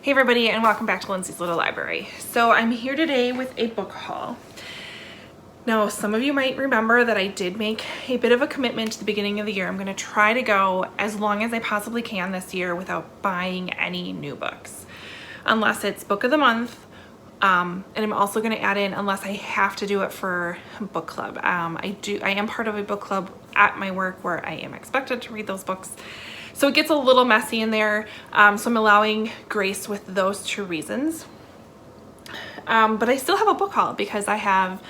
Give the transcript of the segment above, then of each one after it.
Hey everybody, and welcome back to Lindsey's Little Library. So I'm here today with a book haul. Now, some of you might remember that I did make a bit of a commitment at the beginning of the year. I'm going to try to go as long as I possibly can this year without buying any new books, unless it's book of the month. And I'm also going to add in, unless I have to do it for book club. I am part of a book club at my work where I am expected to read those books. So it gets a little messy in there, so I'm allowing grace with those two reasons. But I still have a book haul because I have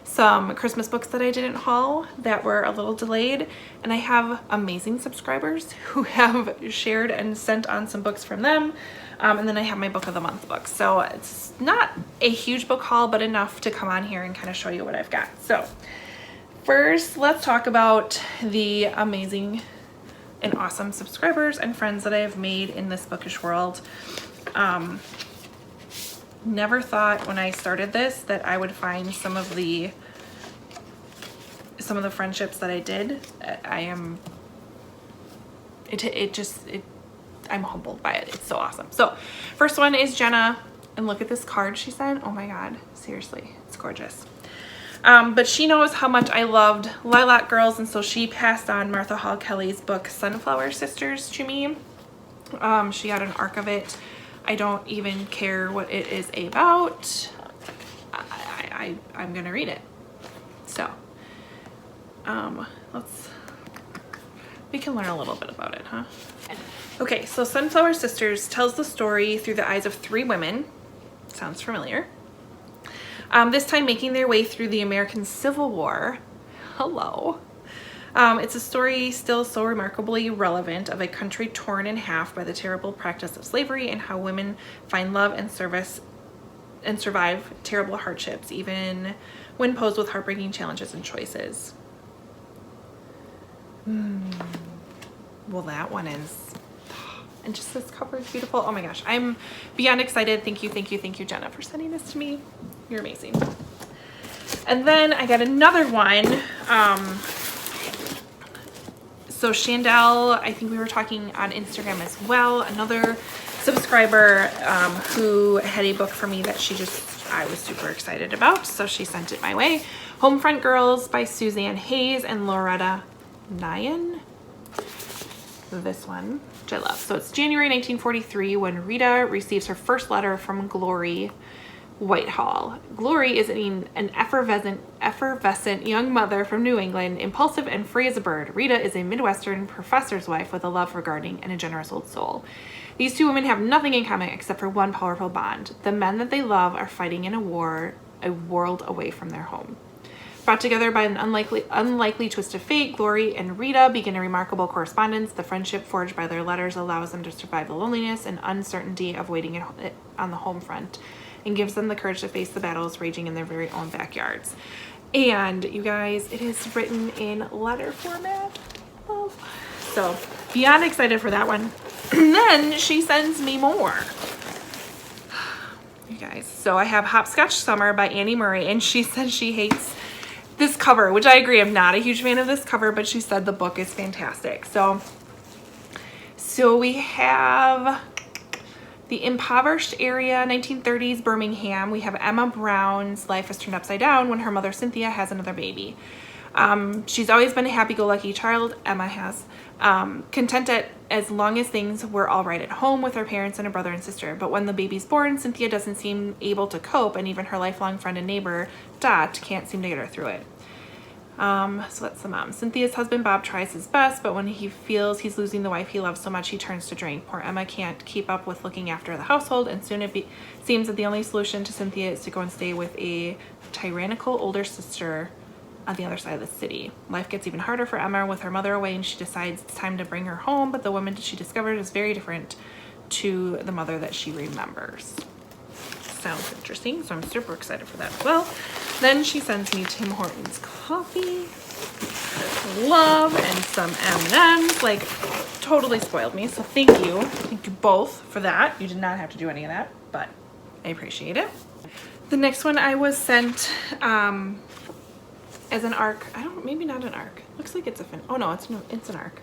some Christmas books that I didn't haul that were a little delayed, and I have amazing subscribers who have shared and sent on some books from them. And then I have my book of the month books. So it's not a huge book haul, but enough to come on here and kind of show you what I've got. So first, let's talk about the amazing and awesome subscribers and friends that I have made in this bookish world. Never thought when I started this that I would find some of the friendships that I did. I'm humbled by it. It's so awesome. So first one is Jenna, and look at this card she sent. Oh my God, seriously, it's gorgeous. But she knows how much I loved Lilac Girls, and so she passed on Martha Hall Kelly's book Sunflower Sisters to me. She got an arc of it. I don't even care what it is about. I'm gonna read it. So we can learn a little bit about it, huh? Okay, so Sunflower Sisters tells the story through the eyes of three women. Sounds familiar. This time making their way through the American Civil War. Hello. It's a story still so remarkably relevant of a country torn in half by the terrible practice of slavery, and how women find love and service and survive terrible hardships, even when posed with heartbreaking challenges and choices. Well, that one is, and just this cover is beautiful. Oh my gosh, I'm beyond excited. Thank you, Jenna, for sending this to me. You're amazing. And then I got another one. So Chandel, I think we were talking on Instagram as well, another subscriber who had a book for me that I was super excited about, so she sent it my way. Homefront Girls by Suzanne Hayes and Loretta Nyan. This one, which I love. So it's January 1943 when Rita receives her first letter from Glory Whitehall. Glory is an effervescent young mother from New England, impulsive and free as a bird. Rita is a Midwestern professor's wife with a love for gardening and a generous old soul. These two women have nothing in common except for one powerful bond. The men that they love are fighting in a war a world away from their home. Brought together by an unlikely twist of fate, Glory and Rita begin a remarkable correspondence. The friendship forged by their letters allows them to survive the loneliness and uncertainty of waiting on the home front, and gives them the courage to face the battles raging in their very own backyards. And you guys, it is written in letter format. Oh. So beyond excited for that one. And then she sends me more. You guys, so I have Hopscotch Summer by Annie Murray, and she said she hates this cover, which I agree. I'm not a huge fan of this cover, but she said the book is fantastic. So we have the impoverished area, 1930s Birmingham. We have Emma Brown's life is turned upside down when her mother Cynthia has another baby. She's always been a happy-go-lucky child, Emma has, content as long as things were all right at home with her parents and her brother and sister. But when the baby's born, Cynthia doesn't seem able to cope, and even her lifelong friend and neighbor, Dot, can't seem to get her through it. So that's the mom. Cynthia's husband, Bob, tries his best, but when he feels he's losing the wife he loves so much, he turns to drink. Poor Emma can't keep up with looking after the household, and soon it seems that the only solution to Cynthia is to go and stay with a tyrannical older sister on the other side of the city. Life gets even harder for Emma with her mother away, and she decides it's time to bring her home, but the woman she discovered is very different to the mother that she remembers. Sounds interesting, so I'm super excited for that as well. Then she sends me Tim Hortons coffee, love, and some M&Ms. Like, totally spoiled me, so thank you. Thank you both for that. You did not have to do any of that, but I appreciate it. The next one I was sent as an ARC. Maybe not an ARC. Looks like it's a fin. Oh no, it's an ARC.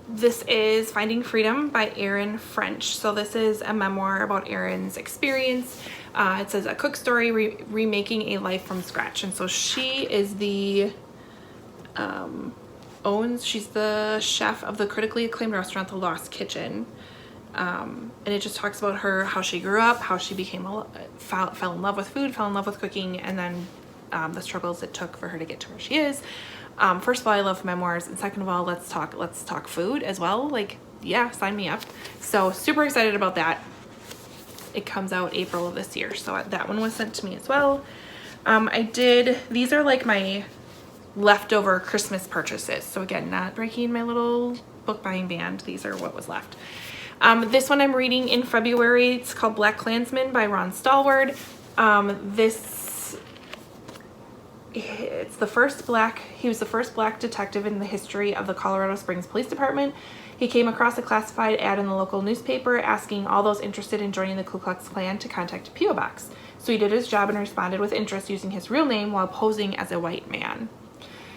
This is Finding Freedom by Erin French. So this is a memoir about Erin's experience. It says a cook story remaking a life from scratch. And so she is the she's the chef of the critically acclaimed restaurant The Lost Kitchen. And it just talks about her, how she grew up, how she fell in love with food, fell in love with cooking, and then the struggles it took for her to get to where she is. First of all, I love memoirs, and second of all, let's talk food as well. Like, yeah, sign me up. So super excited about that. It comes out April of this year, so that one was sent to me as well. These are like my leftover Christmas purchases. So again, not breaking my little book buying band. These are what was left. This one I'm reading in February. It's called Black Klansmen by Ron Stallworth. He was the first black detective in the history of the Colorado Springs Police Department. He came across a classified ad in the local newspaper asking all those interested in joining the Ku Klux Klan to contact a P.O. box. So he did his job and responded with interest using his real name while posing as a white man.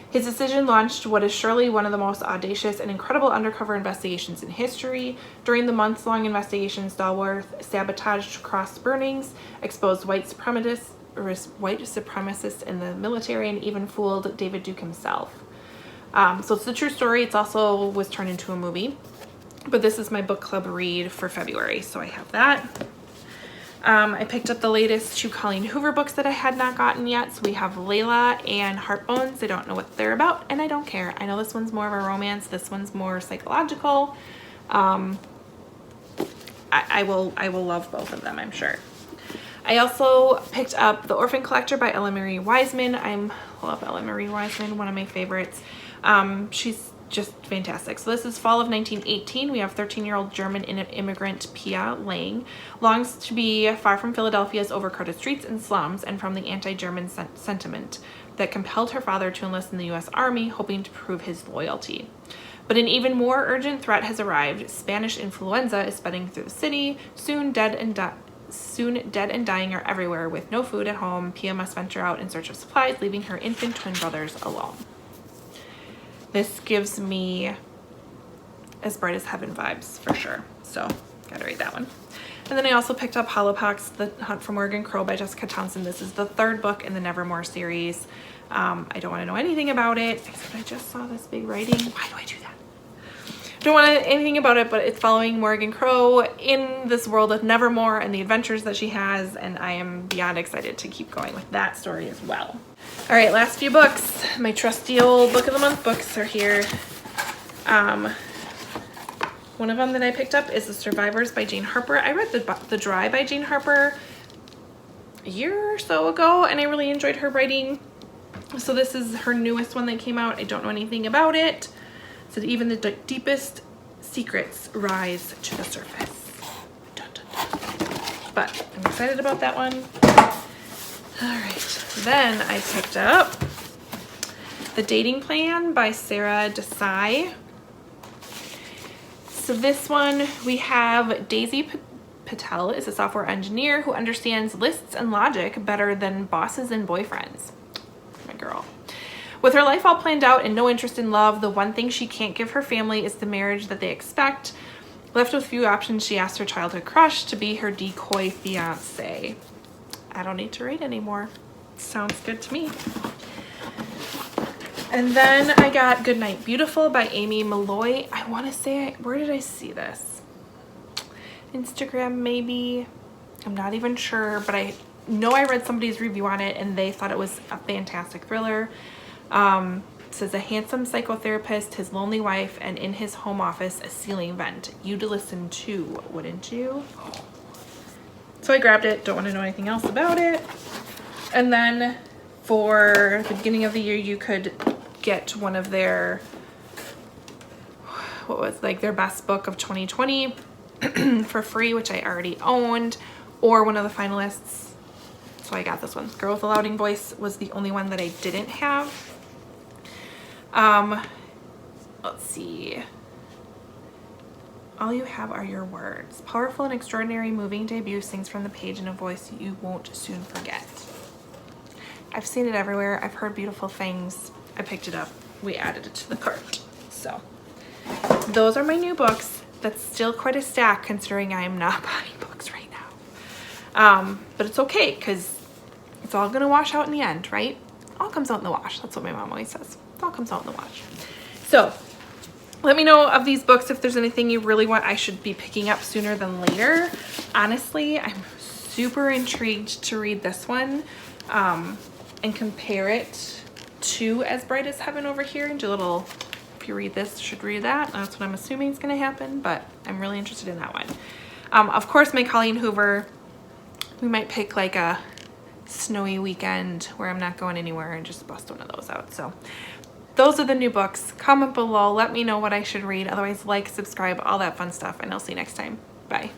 His decision launched what is surely one of the most audacious and incredible undercover investigations in history. During the months-long investigation, Stallworth sabotaged cross burnings, exposed white supremacists in the military, and even fooled David Duke himself. So it's the true story. It's also was turned into a movie, but this is my book club read for February, so I have that. I picked up the latest two Colleen Hoover books that I had not gotten yet. So we have Layla and Heartbones. I don't know what they're about, and I don't care. I know this one's more of a romance. This one's more psychological. I will love both of them, I'm sure. I also picked up The Orphan Collector by Ella Marie Wiseman. I love Ella Marie Wiseman, one of my favorites. She's just fantastic. So this is fall of 1918. We have 13-year-old German immigrant Pia Lang longs to be far from Philadelphia's overcrowded streets and slums and from the anti-German sentiment that compelled her father to enlist in the U.S. Army, hoping to prove his loyalty. But an even more urgent threat has arrived. Spanish influenza is spreading through the city. Soon dead and dying are everywhere. With no food at home, Pia must venture out in search of supplies, leaving her infant twin brothers alone. This gives me As Bright as Heaven vibes for sure. So gotta read that one. And then I also picked up Hollowpox, The Hunt for Morgan Crow by Jessica Townsend. This is the third book in the Nevermore series. I don't want to know anything about it, except I just saw this big writing. Why do I do that? Don't want to know anything about it, but it's following Morgan Crow in this world of Nevermore and the adventures that she has, and I am beyond excited to keep going with that story as well. All right, last few books. My trusty old Book of the Month books are here. One of them that I picked up is The Survivors by Jane Harper. I read The Dry by Jane Harper a year or so ago, and I really enjoyed her writing. So this is her newest one that came out. I don't know anything about it. So even the deepest secrets rise to the surface. Dun, dun, dun. But I'm excited about that one. All right, then I picked up The Dating Plan by Sarah Desai. So this one, we have Daisy Patel is a software engineer who understands lists and logic better than bosses and boyfriends. My girl. With her life all planned out and no interest in love, the one thing she can't give her family is the marriage that they expect. Left with few options, she asked her childhood crush to be her decoy fiancé. I don't need to read anymore. Sounds good to me. And then I got Goodnight Beautiful by Amy Malloy. I want to say, where did I see this? Instagram maybe? I'm not even sure, but I know I read somebody's review on it and they thought it was a fantastic thriller. It says a handsome psychotherapist, his lonely wife, and in his home office, a ceiling vent. You'd listen too, wouldn't you? So I grabbed it, don't want to know anything else about it. And then for the beginning of the year, you could get one of their, what was like their best book of 2020 for free, which I already owned, or one of the finalists. So I got this one. Girl with a Louding Voice was the only one that I didn't have. Let's see. All You Have Are Your Words. Powerful and extraordinary moving debut, sings from the page in a voice you won't soon forget. I've seen it everywhere. I've heard beautiful things. I picked it up. We added it to the cart. So those are my new books. That's still quite a stack considering I am not buying books right now. But it's okay because it's all gonna wash out in the end, right? All comes out in the wash. That's what my mom always says. It all comes out in the wash. So let me know of these books if there's anything you really want I should be picking up sooner than later. Honestly, I'm super intrigued to read this one and compare it to As Bright as Heaven over here and do a little, if you read this, you should read that. That's what I'm assuming is gonna happen, but I'm really interested in that one. Of course, my Colleen Hoover, we might pick like a snowy weekend where I'm not going anywhere and just bust one of those out. So those are the new books. Comment below, let me know what I should read. Otherwise, like, subscribe, all that fun stuff, and I'll see you next time. Bye.